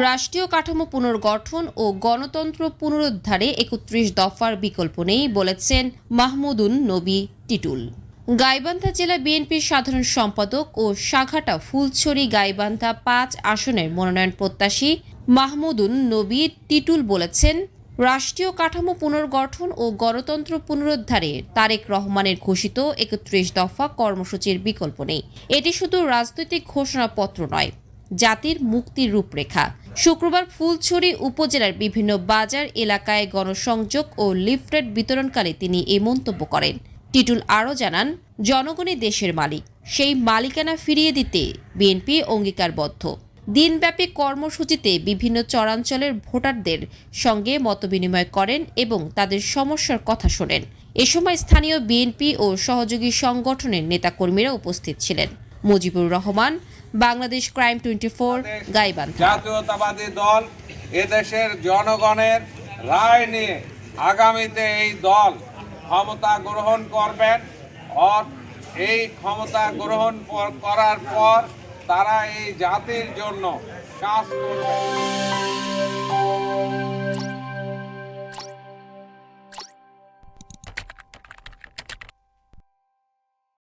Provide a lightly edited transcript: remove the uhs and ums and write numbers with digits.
রাষ্ট্রীয় কাঠামো পুনর্গঠন ও গণতন্ত্র পুনরুদ্ধারে ৩১ দফার বিকল্প নেই বলেছেন মাহমুদুন নবী টিটুল। গাইবান্ধা জেলা বিএনপির সাধারণ সম্পাদক ও সাঘাটা ফুলছড়ি গাইবান্ধা ৫ আসনের মনোনয়ন প্রত্যাশী মাহমুদুন নবী টিটুল বলেছেন, রাষ্ট্রীয় কাঠামো পুনর্গঠন ও গণতন্ত্র পুনরুদ্ধারে তারেক রহমানের ঘোষিত ৩১ দফা কর্মসূচির বিকল্প নেই। এটি শুধু রাজনৈতিক ঘোষণাপত্র নয়, জাতির মুক্তির রূপরেখা। শুক্রবার ফুলছড়ি উপজেলার বিভিন্ন বাজার এলাকায় গণসংযোগ ও লিফলেট বিতরণকালে তিনি এই মন্তব্য করেন। টিটুল আরও জানান, জনগণই দেশের মালিক, সেই মালিকানা ফিরিয়ে দিতে বিএনপি অঙ্গীকারবদ্ধ। দিনব্যাপী কর্মসূচিতে বিভিন্ন চরাঞ্চলের ভোটারদের সঙ্গে মতবিনিময় করেন এবং তাদের সমস্যার কথা শোনেন। এ সময় স্থানীয় বিএনপি ও সহযোগী সংগঠনের নেতাকর্মীরা উপস্থিত ছিলেন। মুজিবুর রহমান, বাংলাদেশ ক্রাইম 24, গাইবান্ধা। জাতীয়তাবাদী দল এদেশের জনগণের রায় নিয়ে আগামীতে এই দল ক্ষমতা গ্রহণ করবেন। এই ক্ষমতা গ্রহণ করার পর তারা এই জাতির জন্য কাজ করবেন।